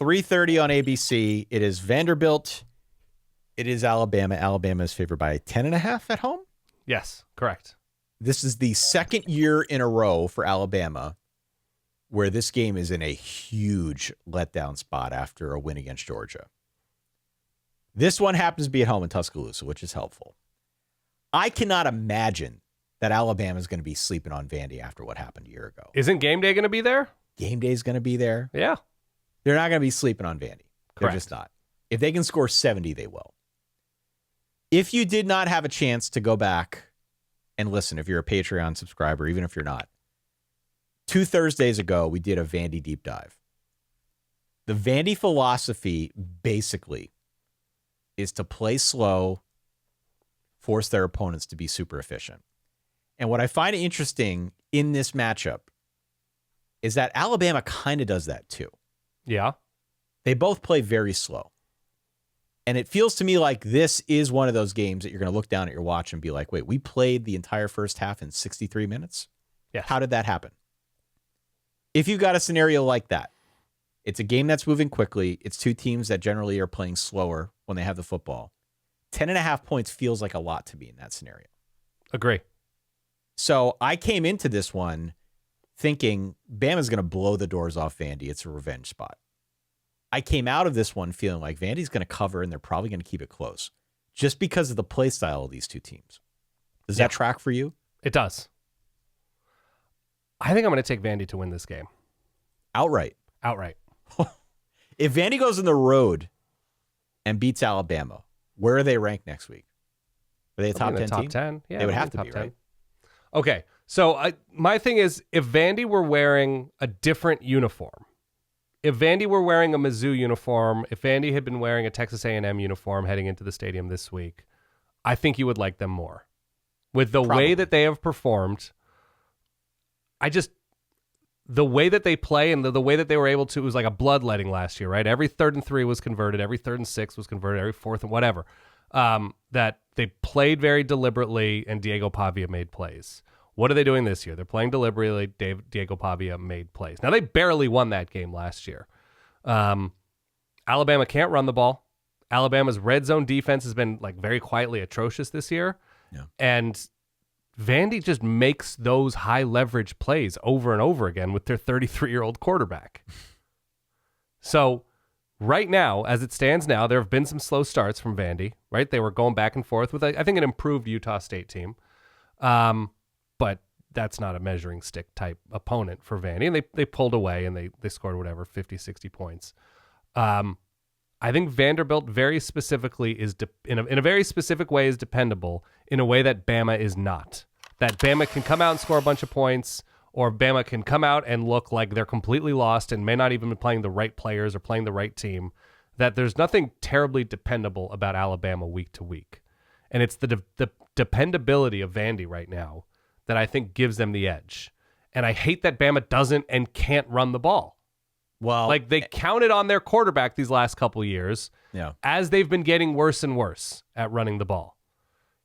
3:30 on ABC. It is Vanderbilt. It is Alabama. Alabama is favored by 10.5 at home. Yes, correct. This is the second year in a row for Alabama where this game is in a huge letdown spot after a win against Georgia. This one happens to be at home in Tuscaloosa, which is helpful. I cannot imagine that Alabama is going to be sleeping on Vandy after what happened a year ago. Isn't game day going to be there? Game day is going to be there. Yeah. They're not going to be sleeping on Vandy. They're Correct. just not. If they can score 70, they will. If you did not have a chance to go back and listen, if you're a Patreon subscriber, even if you're not, 2 Thursdays ago, we did a Vandy deep dive. The Vandy philosophy basically is to play slow, force their opponents to be super efficient. And what I find interesting in this matchup is that Alabama kind of does that too. Yeah. They both play very slow. And it feels to me like this is one of those games that you're going to look down at your watch and be like, wait, we played the entire first half in 63 minutes? Yes. How did that happen? If you've got a scenario like that, it's a game that's moving quickly. It's two teams that generally are playing slower when they have the football. 10.5 points feels like a lot to me in that scenario. Agree. So I came into this one thinking Bama's going to blow the doors off Vandy. It's a revenge spot. I came out of this one feeling like Vandy's going to cover and they're probably going to keep it close just because of the play style of these two teams. Does that track for you? It does. I think I'm going to take Vandy to win this game. Outright. Outright. If Vandy goes on the road and beats Alabama, where are they ranked next week? Are they a top 10 top team? 10? Yeah, they would have to top be, 10. right? Okay, so my thing is, if Vandy were wearing a different uniform, if Vandy were wearing a Mizzou uniform, if Vandy had been wearing a Texas A&M uniform heading into the stadium this week, I think you would like them more. With the way that they have performed, the way that they play and the way that they were able to, it was like a bloodletting last year, right? Every 3rd and 3 was converted. Every 3rd and 6 was converted. Every 4th and whatever. That they played very deliberately and Diego Pavia made plays. What are they doing this year? They're playing deliberately. Diego Pavia made plays. Now, they barely won that game last year. Alabama can't run the ball. Alabama's red zone defense has been like very quietly atrocious this year. Yeah. And Vandy just makes those high leverage plays over and over again with their 33-year-old quarterback. So right now, as it stands now, there have been some slow starts from Vandy, right? They were going back and forth with, I think, an improved Utah State team. But that's not a measuring stick type opponent for Vandy. And they pulled away and they scored whatever, 50, 60 points. I think Vanderbilt very specifically is in a very specific way is dependable in a way that Bama is not. That Bama can come out and score a bunch of points, or Bama can come out and look like they're completely lost and may not even be playing the right players or playing the right team. That there's nothing terribly dependable about Alabama week to week. And it's the dependability of Vandy right now that I think gives them the edge. And I hate that Bama doesn't and can't run the ball. Well, like they counted on their quarterback these last couple years as they've been getting worse and worse at running the ball.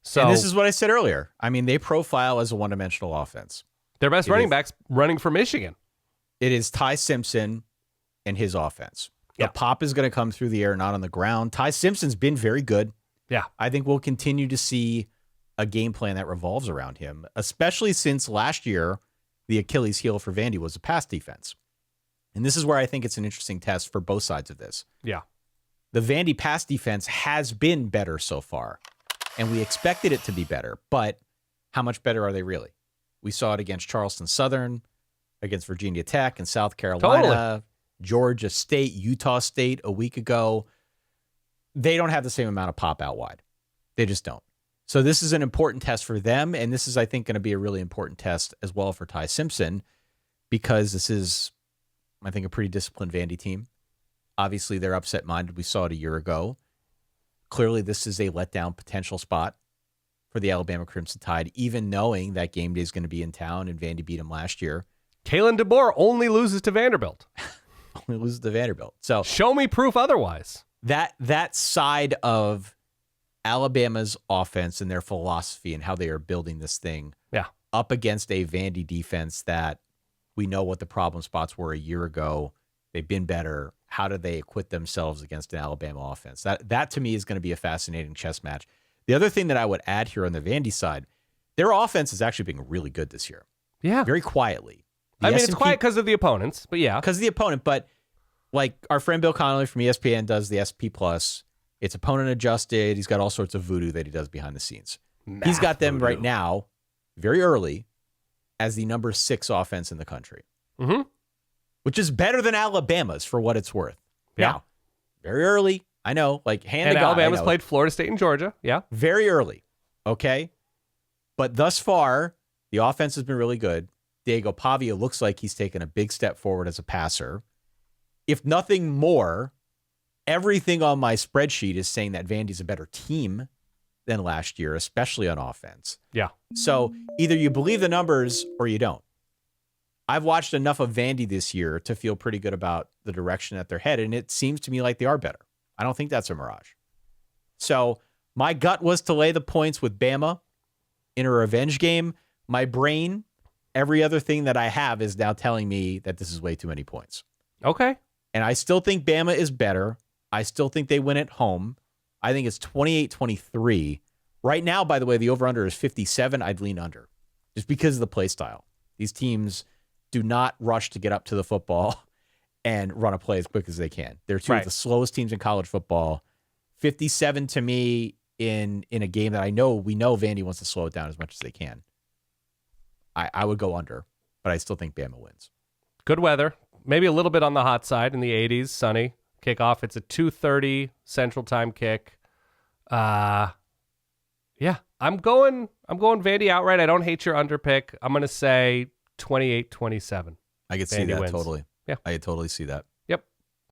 So and this is what I said earlier. I mean, they profile as a one-dimensional offense. Their best running back's running for Michigan. It is Ty Simpson and his offense. Yeah. The pop is going to come through the air, not on the ground. Ty Simpson's been very good. Yeah. I think we'll continue to see a game plan that revolves around him, especially since last year the Achilles heel for Vandy was the pass defense. And this is where I think it's an interesting test for both sides of this. Yeah. The Vandy pass defense has been better so far, and we expected it to be better, but how much better are they really? We saw it against Charleston Southern, against Virginia Tech and South Carolina, Georgia State, Utah State a week ago. They don't have the same amount of pop out wide. They just don't. So this is an important test for them, and this is, I think, going to be a really important test as well for Ty Simpson, because this is, I think, a pretty disciplined Vandy team. Obviously, they're upset-minded. We saw it a year ago. Clearly, this is a letdown potential spot for the Alabama Crimson Tide, even knowing that game day is going to be in town and Vandy beat them last year. Kalen DeBoer only loses to Vanderbilt. Only loses to Vanderbilt. So show me proof otherwise. That side of Alabama's offense and their philosophy and how they are building this thing up against a Vandy defense that we know what the problem spots were a year ago. They've been better. how do they acquit themselves against an Alabama offense? That to me is going to be a fascinating chess match. The other thing that I would add here on the Vandy side, their offense is actually being really good this year. Yeah. Very quietly. It's quiet because of the opponents, but yeah. Because of the opponent, but like our friend Bill Connolly from ESPN does the SP Plus. It's opponent adjusted. He's got all sorts of voodoo that he does behind the scenes. He's got them right now, very early, as the number 6 offense in the country. Mm-hmm. Which is better than Alabama's for what it's worth. Yeah. Now, very early, I know, like hand and to God, Alabama's played Florida State and Georgia. Yeah. Very early, okay? But thus far, the offense has been really good. Diego Pavia looks like he's taken a big step forward as a passer. If nothing more, everything on my spreadsheet is saying that Vandy's a better team than last year, especially on offense. Yeah. So either you believe the numbers or you don't. I've watched enough of Vandy this year to feel pretty good about the direction that they're headed, and it seems to me like they are better. I don't think that's a mirage. So my gut was to lay the points with Bama in a revenge game. My brain, every other thing that I have is now telling me that this is way too many points. Okay. And I still think Bama is better. I still think they win at home. I think it's 28-23. Right now, by the way, the over-under is 57. I'd lean under just because of the play style. These teams do not rush to get up to the football and run a play as quick as they can. They're two of the slowest teams in college football. 57 to me in a game that we know Vandy wants to slow it down as much as they can. I would go under, but I still think Bama wins. Good weather. Maybe a little bit on the hot side in the 80s, sunny. Kickoff. It's a 2:30 Central Time kick. Yeah, I'm going Vandy outright. I don't hate your under pick. I'm going to say 28-27. I could see Vandy that wins. totally. Yeah. I could totally see that.